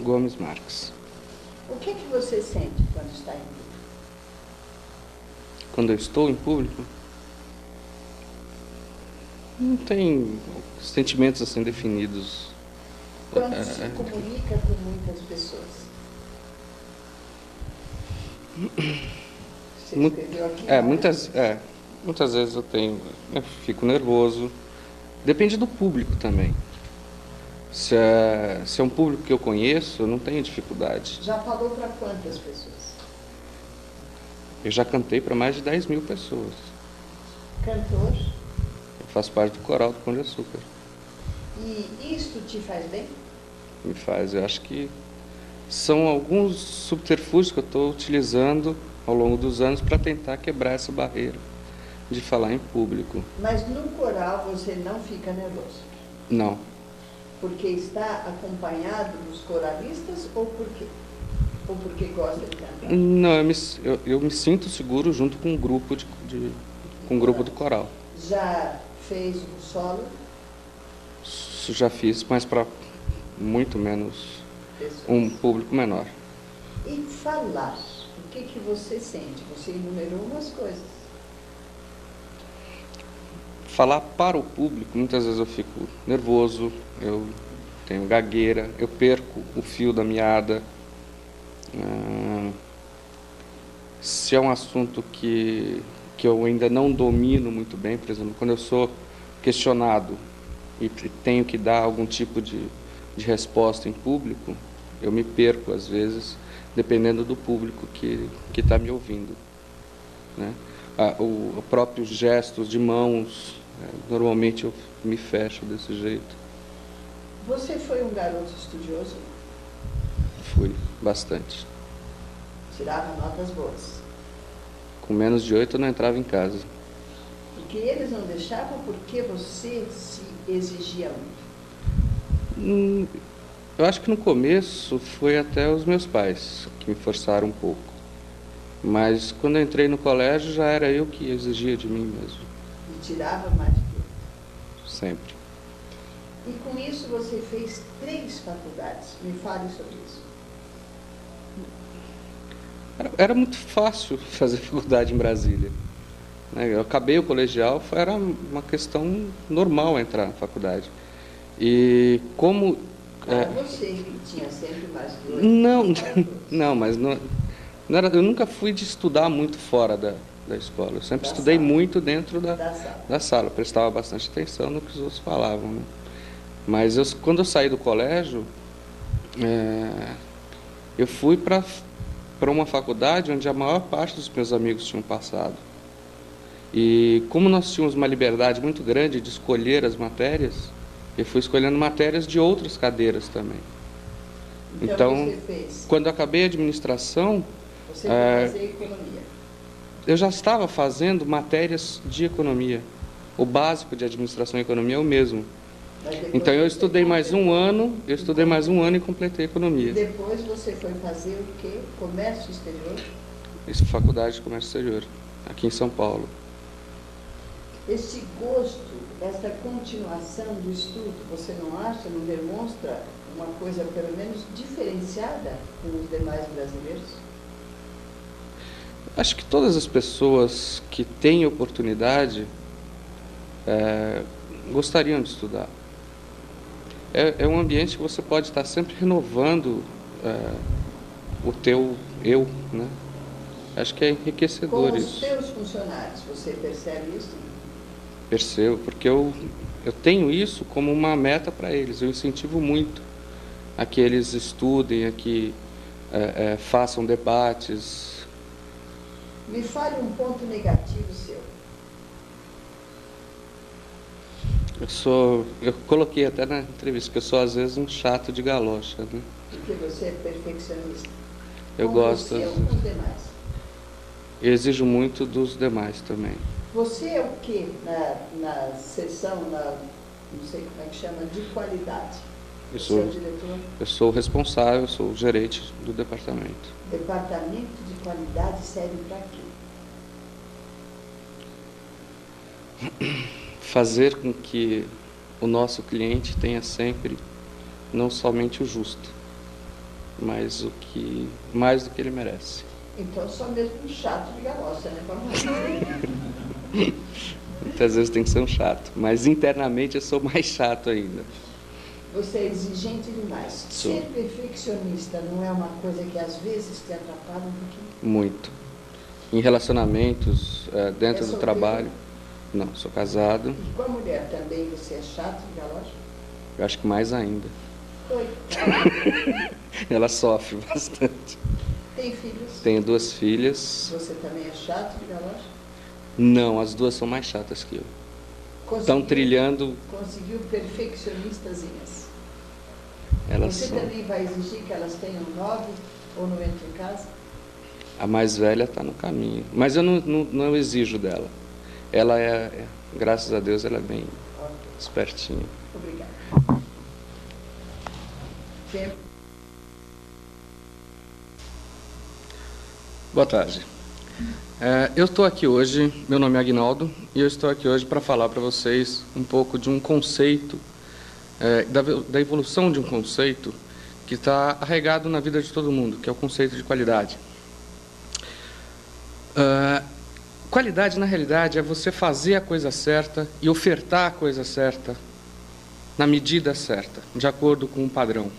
Gomes Marques. O que você sente quando está em público? Quando eu estou em público, não tem sentimentos assim definidos. Quando se comunica com muitas pessoas? Você escreveu aqui muitas vezes eu fico nervoso. Depende do público também. Se é um público que eu conheço, eu não tenho dificuldade. Já falou para quantas pessoas? Eu já cantei para mais de 10 mil pessoas. Cantor? Eu faço parte do coral do Pão de Açúcar. E isto te faz bem? Me faz. Eu acho que são alguns subterfúgios que eu estou utilizando ao longo dos anos para tentar quebrar essa barreira de falar em público. Mas no coral você não fica nervoso? Não. Porque está acompanhado dos coralistas ou por quê? Ou porque gosta de cantar? Não, eu me sinto seguro junto com um grupo com um grupo do coral. Já fez um solo? Isso já fiz, mas para muito menos, um público menor. E falar, o que você sente? Você enumerou umas coisas. Falar para o público, muitas vezes eu fico nervoso, eu tenho gagueira, eu perco o fio da meada. Se é um assunto que eu ainda não domino muito bem, por exemplo, quando eu sou questionado e tenho que dar algum tipo de resposta em público, eu me perco às vezes, dependendo do público que está me ouvindo, né? Os próprios gestos de mãos, normalmente eu me fecho desse jeito. Você foi um garoto estudioso? Fui, bastante. Tirava notas boas? Com menos de 8 eu não entrava em casa. Porque eles não deixavam porque você se exigia muito? Eu acho que no começo foi até os meus pais que me forçaram um pouco. Mas quando eu entrei no colégio já era eu que exigia de mim mesmo. E tirava mais que eu? Sempre. E com isso você fez 3 faculdades. Me fale sobre isso. Era muito fácil fazer faculdade em Brasília. Eu acabei o colegial, era uma questão normal entrar na faculdade. E como... Para você, que tinha sempre mais que 8. Não, mas não era, eu nunca fui de estudar muito fora da escola. Eu sempre estudei muito dentro da sala. Prestava bastante atenção no que os outros falavam, né? Mas quando eu saí do colégio, eu fui para uma faculdade onde a maior parte dos meus amigos tinham passado. E como nós tínhamos uma liberdade muito grande de escolher as matérias, eu fui escolhendo matérias de outras cadeiras também. Então você fez? Quando eu acabei a administração, você foi fazer economia? Eu já estava fazendo matérias de economia. O básico de administração e economia é o mesmo. Então eu estudei mais um ano, e completei economia. E depois você foi fazer o quê? Comércio exterior? Isso, Faculdade de Comércio Exterior, aqui em São Paulo. Este gosto, essa continuação do estudo, você não acha, não demonstra uma coisa pelo menos diferenciada com os demais brasileiros? Acho que todas as pessoas que têm oportunidade gostariam de estudar. É um ambiente que você pode estar sempre renovando o teu eu, né? Acho que é enriquecedor isso. Com os teus funcionários, você percebe isso? Percebo, porque eu tenho isso como uma meta para eles. Eu incentivo muito a que eles estudem, a que façam debates. Me fale um ponto negativo seu. Eu coloquei até na entrevista que eu sou às vezes um chato de galocha, né? Porque você é perfeccionista. Eu gosto. Você ou com os demais? Eu exijo muito dos demais também. Você é o que na seção, não sei como é que chama, de qualidade? Você é o diretor? Eu sou o responsável, sou o gerente do departamento. Departamento de qualidade serve para quê? Fazer com que o nosso cliente tenha sempre, não somente o justo, mais do que ele merece. Então, só mesmo um chato de galocha, né? Muitas vezes tem que ser um chato, mas internamente eu sou mais chato ainda. Você é exigente demais. Sou. Ser perfeccionista não é uma coisa que às vezes te atrapalha um pouquinho? Muito. Em relacionamentos, dentro do trabalho. Não, sou casado. E com a mulher também você é chato de galocha? Eu acho que mais ainda. Coitada. Ela sofre bastante. Tem filhos? Tenho 2 filhas. Você também é chato de galocha? Não, as 2 são mais chatas que eu. Estão trilhando. Conseguiu perfeccionistazinhas. Elas Você são. também vai exigir que elas tenham 9 ou não entram em casa? A mais velha está no caminho. Mas eu não exijo dela. Ela graças a Deus, ela é bem espertinha. Obrigada. Tempo. Boa tarde. Eu estou aqui hoje, meu nome é Aguinaldo, e eu estou aqui hoje para falar para vocês um pouco de um conceito, da evolução de um conceito que está arraigado na vida de todo mundo, que é o conceito de qualidade. Qualidade, na realidade, é você fazer a coisa certa e ofertar a coisa certa na medida certa, de acordo com um padrão.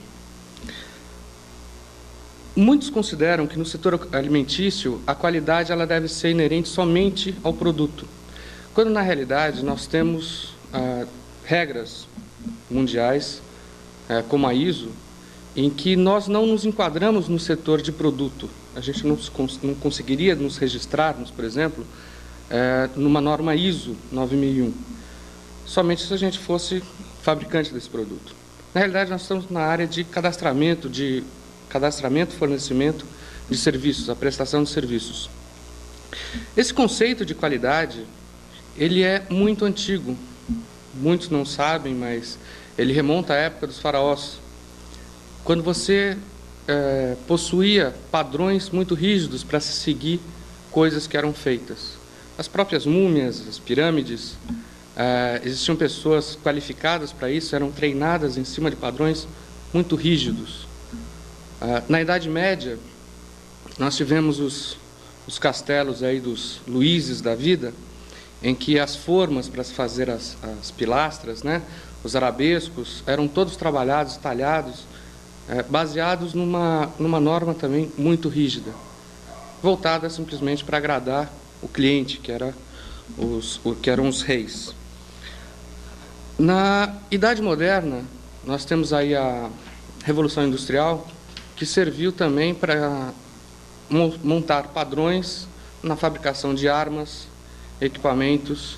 Muitos consideram que no setor alimentício a qualidade ela deve ser inerente somente ao produto, quando na realidade nós temos regras mundiais, como a ISO, em que nós não nos enquadramos no setor de produto. A gente não conseguiria nos registrarmos, por exemplo, numa norma ISO 9001, somente se a gente fosse fabricante desse produto. Na realidade, nós estamos na área de cadastramento, fornecimento de serviços, a prestação de serviços. Esse conceito de qualidade, ele é muito antigo. Muitos não sabem, mas ele remonta à época dos faraós, quando você possuía padrões muito rígidos para se seguir coisas que eram feitas. As próprias múmias, as pirâmides, existiam pessoas qualificadas para isso, eram treinadas em cima de padrões muito rígidos. Na Idade Média, nós tivemos os castelos aí dos Luíses da vida, em que as formas para se fazer as pilastras, né, os arabescos, eram todos trabalhados, talhados, baseados numa norma também muito rígida, voltada simplesmente para agradar o cliente, que eram os reis. Na Idade Moderna, nós temos aí a Revolução Industrial, que serviu também para montar padrões na fabricação de armas, equipamentos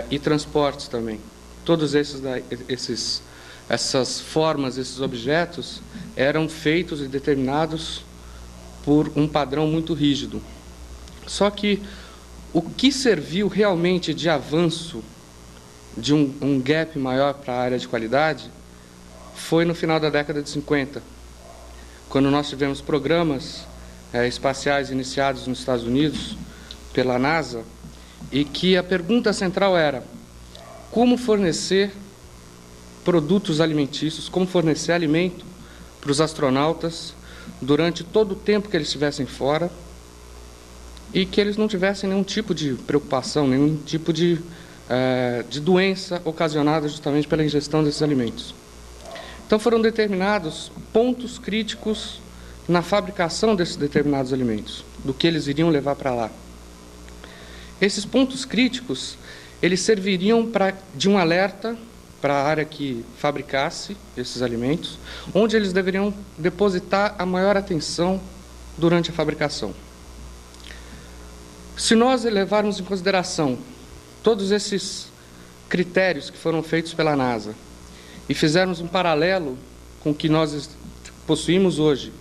e transportes também. Todos essas formas, esses objetos, eram feitos e determinados por um padrão muito rígido. Só que o que serviu realmente de avanço, de um gap maior para a área de qualidade, foi no final da década de 50, quando nós tivemos programas espaciais iniciados nos Estados Unidos pela NASA, e que a pergunta central era como fornecer produtos alimentícios, como fornecer alimento para os astronautas durante todo o tempo que eles estivessem fora e que eles não tivessem nenhum tipo de preocupação, nenhum tipo de doença ocasionada justamente pela ingestão desses alimentos. Então foram determinados pontos críticos na fabricação desses determinados alimentos, do que eles iriam levar para lá. Esses pontos críticos, eles serviriam de um alerta para a área que fabricasse esses alimentos, onde eles deveriam depositar a maior atenção durante a fabricação. Se nós levarmos em consideração todos esses critérios que foram feitos pela NASA e fizermos um paralelo com o que nós possuímos hoje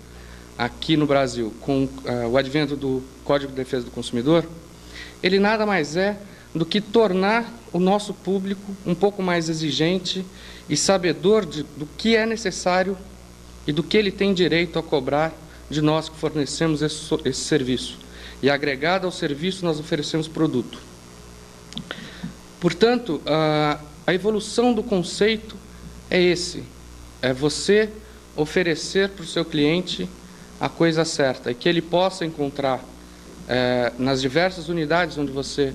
aqui no Brasil, com o advento do Código de Defesa do Consumidor, ele nada mais é do que tornar o nosso público um pouco mais exigente e sabedor do que é necessário e do que ele tem direito a cobrar de nós que fornecemos esse serviço. E agregado ao serviço, nós oferecemos produto. Portanto, a evolução do conceito é você oferecer para o seu cliente a coisa certa e que ele possa encontrar nas diversas unidades onde você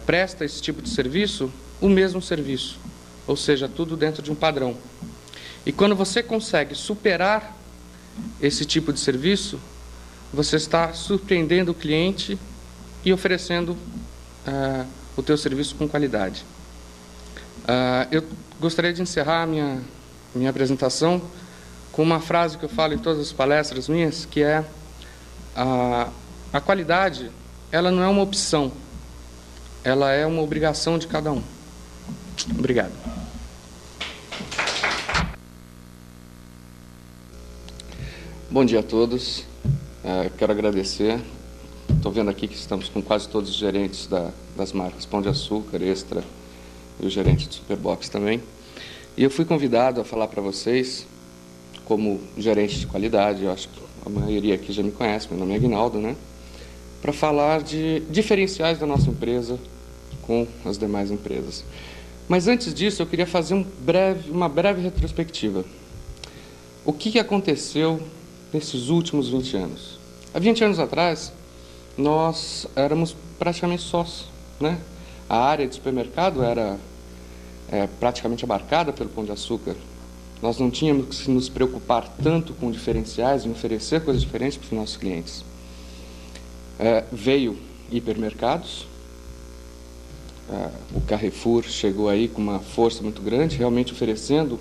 presta esse tipo de serviço, o mesmo serviço, ou seja, tudo dentro de um padrão. E quando você consegue superar esse tipo de serviço, você está surpreendendo o cliente e oferecendo o teu serviço com qualidade. Eu gostaria de encerrar minha apresentação com uma frase que eu falo em todas as palestras minhas, que é a qualidade, ela não é uma opção, ela é uma obrigação de cada um. Obrigado. Bom dia a todos. Quero agradecer. Estou vendo aqui que estamos com quase todos os gerentes das marcas Pão de Açúcar, Extra e o gerente do Superbox também. E eu fui convidado a falar para vocês, como gerente de qualidade, eu acho que a maioria aqui já me conhece, meu nome é Aguinaldo, né? Para falar de diferenciais da nossa empresa com as demais empresas. Mas antes disso, eu queria fazer uma breve retrospectiva. O que aconteceu nesses últimos 20 anos? Há 20 anos atrás, nós éramos praticamente sócios, né? A área de supermercado era praticamente abarcada pelo Pão de Açúcar. Nós não tínhamos que nos preocupar tanto com diferenciais e oferecer coisas diferentes para os nossos clientes. Veio hipermercados, o Carrefour chegou aí com uma força muito grande, realmente oferecendo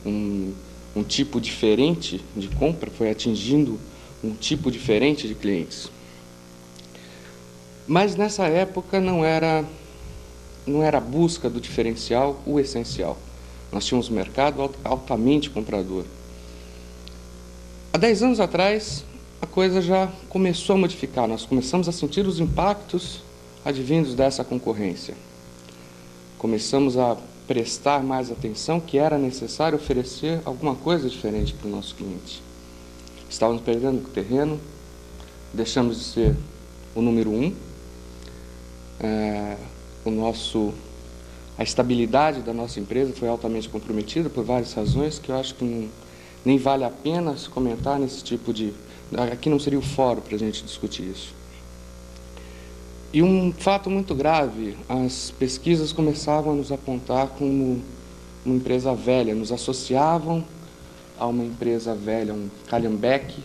um tipo diferente de compra, foi atingindo um tipo diferente de clientes. Mas nessa época não era a busca do diferencial o essencial. Nós tínhamos um mercado altamente comprador. Há 10 anos atrás, a coisa já começou a modificar. Nós começamos a sentir os impactos advindos dessa concorrência. Começamos a prestar mais atenção que era necessário oferecer alguma coisa diferente para o nosso cliente. Estávamos perdendo terreno, deixamos de ser o número 1. A estabilidade da nossa empresa foi altamente comprometida por várias razões que eu acho que nem vale a pena se comentar nesse tipo de... Aqui não seria o fórum para a gente discutir isso. E um fato muito grave, as pesquisas começavam a nos apontar como uma empresa velha, nos associavam a uma empresa velha, um calhambeque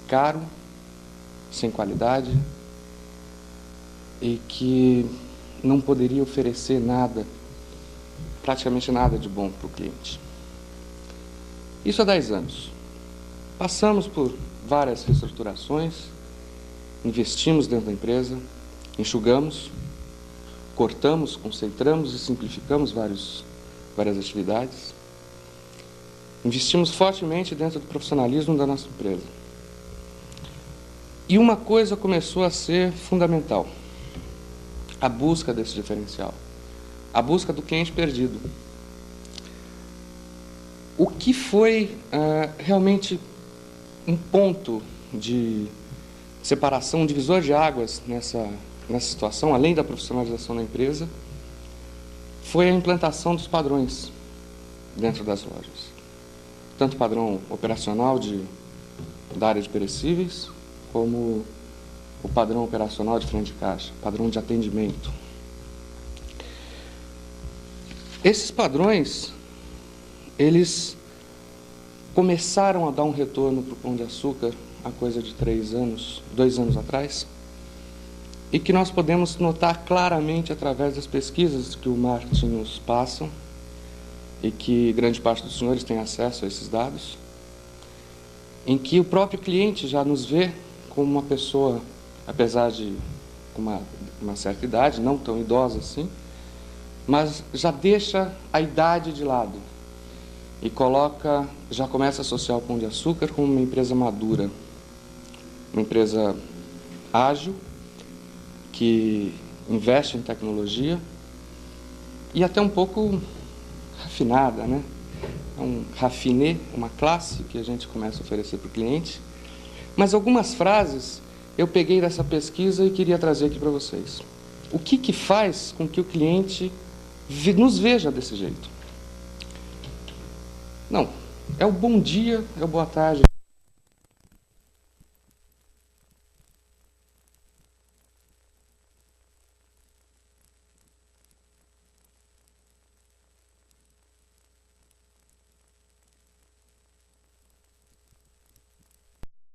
caro, sem qualidade, e que não poderia oferecer nada, praticamente nada de bom para o cliente. Isso há 10 anos. Passamos por várias reestruturações, investimos dentro da empresa, enxugamos, cortamos, concentramos e simplificamos várias atividades. Investimos fortemente dentro do profissionalismo da nossa empresa. E uma coisa começou a ser fundamental: a busca desse diferencial, a busca do cliente perdido. O que foi realmente um ponto de separação, um divisor de águas nessa situação, além da profissionalização da empresa, foi a implantação dos padrões dentro das lojas. Tanto o padrão operacional da área de perecíveis, como o padrão operacional de frente de caixa, padrão de atendimento. Esses padrões, eles começaram a dar um retorno para o Pão de Açúcar há coisa de 2 anos atrás, e que nós podemos notar claramente através das pesquisas que o marketing nos passa, e que grande parte dos senhores tem acesso a esses dados, em que o próprio cliente já nos vê como uma pessoa, apesar de uma certa idade, não tão idosa assim, mas já deixa a idade de lado e já começa a associar o Pão de Açúcar como uma empresa madura, uma empresa ágil, que investe em tecnologia e até um pouco rafinada, né? Um raffiné, uma classe que a gente começa a oferecer para o cliente. Mas algumas frases eu peguei dessa pesquisa e queria trazer aqui para vocês. O que faz com que o cliente nos veja desse jeito? Não, É o bom dia, é o boa tarde.